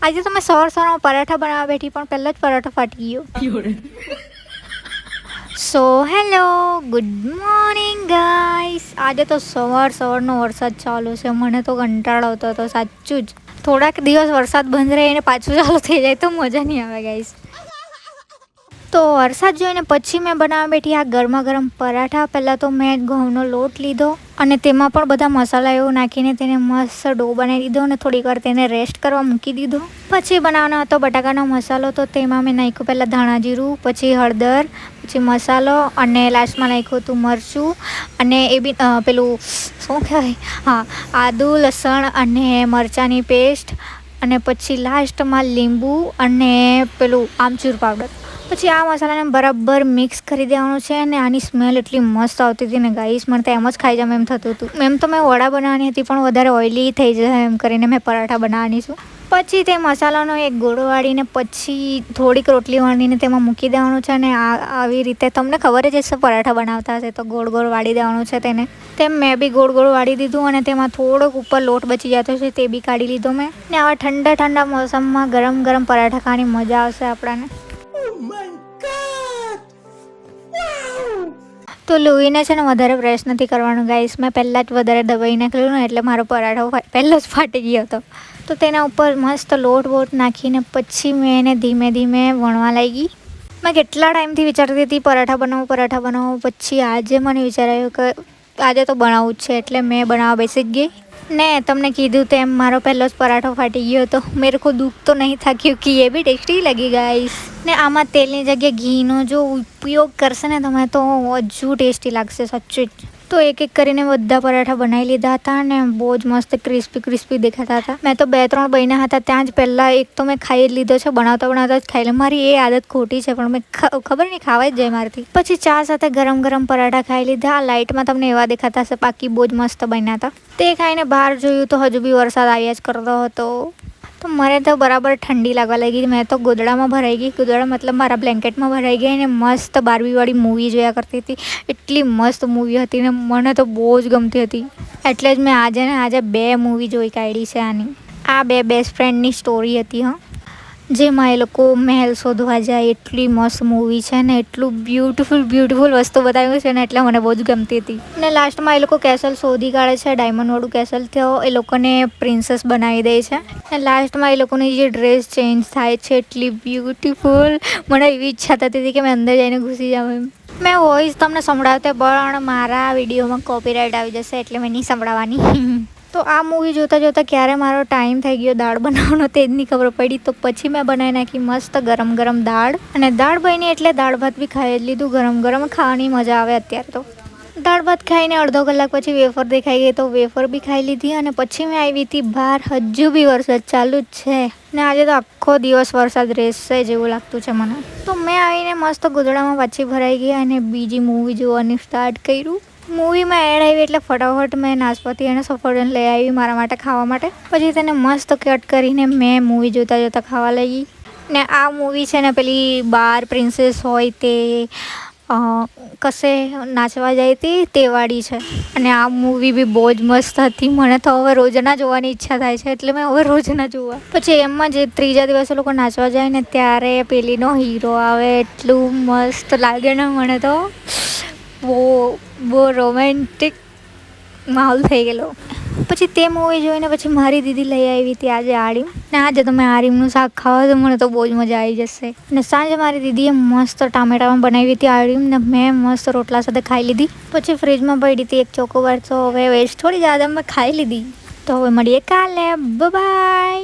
આજે તો મેં સવારમાં પરાઠા બનાવવા બેઠી પણ પહેલાં જ પરાઠો ફાટી ગયો. So hello, good morning guys. આજે તો સવારનો વરસાદ ચાલુ છે. મને તો કંટાળો આવતો હતો સાચું જ. થોડાક દિવસ વરસાદ બંધ રહીને પાછું ચાલુ થઈ જાય તો મજા નહીં આવે ગાઈસ. તો વરસાદ જોઈને પછી મેં બનાવવા બેઠી આ ગરમા ગરમ પરાઠા. પહેલાં તો મેં ઘઉંનો લોટ લીધો અને તેમાં પણ બધા મસાલા એવું નાખીને તેને મસ્ત ડો બનાવી દીધો અને થોડીક વાર તેને રેસ્ટ કરવા મૂકી દીધો. પછી બનાવવાનો હતો બટાકાનો મસાલો. તો તેમાં મેં નાખ્યું પહેલાં ધાણા જીરું, પછી હળદર, પછી મસાલો અને લાસ્ટમાં નાખ્યું હતું મરચું અને એ બી પેલું શું કહેવાય, હા, આદુ લસણ અને મરચાંની પેસ્ટ અને પછી લાસ્ટમાં લીંબુ અને પેલું આમચૂર પાવડર. પછી આ મસાલાને બરાબર મિક્સ કરી દેવાનું છે અને આની સ્મેલ એટલી મસ્ત આવતી હતી ને ગાઈસ, મને તો એમ જ ખાઈ જામ એમ થતું હતું. એમ તો મેં વડા બનાવવાની હતી પણ વધારે ઓઇલી થઈ જાય એમ કરીને મેં પરાઠા બનાવવાની છું. પછી તે મસાલાનો એક ગોળો વાળીને પછી થોડીક રોટલી વાળીને તેમાં મૂકી દેવાનું છે અને આવી રીતે તમને ખબર જ હશે પરાઠા બનાવતા હશે તો ગોળ ગોળ વાળી દેવાનું છે તેને. તેમ મેં બી ગોળ ગોળ વાળી દીધું અને તેમાં થોડોક ઉપર લોટ બચી જતો છે તે બી કાઢી લીધો મેં. ને આવા ઠંડા ઠંડા મોસમમાં ગરમ ગરમ પરાઠા ખાવાની મજા આવશે આપણાને. તો લોહીને છે ને વધારે પ્રેસ નથી કરવાનું ગાઈસ. મેં પહેલાં જ વધારે દબાઈ નાખેલું ને એટલે મારો પરાઠો પહેલો જ ફાટી ગયો હતો. તો તેના ઉપર મસ્ત લોટ વોટ નાખીને પછી મેં એને ધીમે ધીમે વણવા લાગી. મેં કેટલા ટાઈમથી વિચારતી હતી પરાઠા બનાવું. પછી આજે મને વિચાર આવ્યો કે આજે તો બનાવવું જ છે એટલે મેં બનાવવા બેસી જ ગઈ. ને તમને કીધું તેમ મારો પહેલો જ પરાઠો ફાટી ગયો હતો. મેરે કો દુઃખ તો નહીં થા ક્યોંકિ એ બી ટેસ્ટી લગી ગાઈસ. ને આમાં તેલની જગ્યાએ ઘીનો જો ઉપયોગ કરશે ને તમે તો હજુ ટેસ્ટી લાગશે સાચું જ. તો એક એક કરીને બધા પરાઠા બનાવી લીધા હતા અને બહુ જ મસ્ત ક્રિસ્પી દેખાતા હતા. મેં તો 2-3 બન્યા હતા ત્યાં જ પહેલાં એક તો મેં ખાઈ જ લીધો છે. બનાવતા જ ખાઈ લે. મારી એ આદત ખોટી છે પણ મેં ખબર નહીં ખાવા જ જાય મારાથી. પછી ચા સાથે ગરમ ગરમ પરાઠા ખાઈ લીધા. આ લાઇટમાં તમને એવા દેખાતા હશે, બાકી બહુ જ મસ્ત બન્યા હતા. તે ખાઈને બહાર જોયું તો હજુ બી વરસાદ આવ્યા જ કરતો હતો. તો મને તો બરાબર ઠંડી લાગવા લાગી. મેં તો ગોદડામાં ભરાઈ ગઈ. ગોદડા મતલબ મારા બ્લેન્કેટમાં ભરાઈ ગઈ અને મસ્ત બાર્બીવાળી મૂવી જોયા કરતી હતી. એટલી મસ્ત મૂવી હતી ને મને તો બહુ જ ગમતી હતી. એટલે જ મેં આજે 2 મૂવી જોઈ કાઢી છે આની. આ 2 બેસ્ટ ફ્રેન્ડની સ્ટોરી હતી. હા, જેમાં એ લોકો મહેલ શોધવા જાય. એટલી મસ્ત મૂવી છે ને એટલું બ્યુટીફુલ વસ્તુ બતાવ્યું છે ને એટલે મને બહુ જ ગમતી હતી. ને લાસ્ટમાં એ લોકો કેસલ શોધી કાઢે છે. ડાયમંડવાળું કેસલ થયો એ લોકોને પ્રિન્સેસ બનાવી દે છે. ને લાસ્ટમાં એ લોકોની જે ડ્રેસ ચેન્જ થાય છે એટલી બ્યુટીફુલ. મને એવી ઈચ્છા થતી હતી કે મેં અંદર જઈને ઘૂસી જાઉં એમ. મેં વોઇસ તમને સંભળાવતે પણ મારા વિડીયોમાં કોપીરાઇટ આવી જશે એટલે મેં નહીં સંભળાવવાની. તો આ મૂવી જોતાં ક્યારે મારો ટાઈમ થઈ ગયો દાળ બનાવવાનો તે જ નહીં ખબર પડી. તો પછી મેં બનાવી નાખી મસ્ત ગરમ દાળ. અને દાળ બની એટલે દાળ ભાત બી ખાઈ જ લીધું. ગરમ ખાવાની મજા આવે અત્યારે તો. દાળ ભાત ખાઈને અડધો કલાક પછી વેફર દેખાઈ ગઈ તો વેફર બી ખાઈ લીધી. અને પછી મેં આવી હતી બહાર. હજુ બી વરસાદ ચાલુ જ છે ને આજે તો આખો દિવસ વરસાદ રહેશે જેવું લાગતું છે મને. તો મેં આવીને મસ્ત ગોદડામાં પાછી ભરાઈ ગઈ અને બીજી મૂવી જોવાનું સ્ટાર્ટ કર્યું. મૂવીમાં એડ આવી એટલે ફટાફટ મેં નાશપાતી અને સફરજન લઈ આવી મારા માટે ખાવા માટે. પછી તેને મસ્ત કટ કરીને મેં મૂવી જોતાં ખાવા લાગી. ને આ મૂવી છે ને પેલી બાર પ્રિન્સેસ હોય તે કશે નાચવા જાય તે વાળી છે. અને આ મૂવી બી બહુ જ મસ્ત હતી. મને તો હવે રોજના જોવાની ઈચ્છા થાય છે એટલે મેં હવે રોજના જોવા. પછી એમાં જે ત્રીજા દિવસે લોકો નાચવા જાય ને ત્યારે પેલીનો હીરો આવે એટલું મસ્ત લાગે ને મને તો બહુ રોમેન્ટિક માહોલ થઈ ગયેલો. પછી તે મૂવી જોઈને પછી મારી દીદી લઈ આવી હતી આજે આરીમ. ને આજે તમે આરીમનું શાક ખાવા તો મને તો બહુ જ મજા આવી જશે. ને સાંજે મારી દીદીએ મસ્ત ટામેટામાં બનાવી હતી આરીમ ને મેં મસ્ત રોટલા સાથે ખાઈ લીધી. પછી ફ્રીજમાં પડી હતી એક ચોકોબાર તો હવે વેસ્ટ થોડી જ્યાદા મેં ખાઈ લીધી. તો હવે મળીએ કાલે. બાય.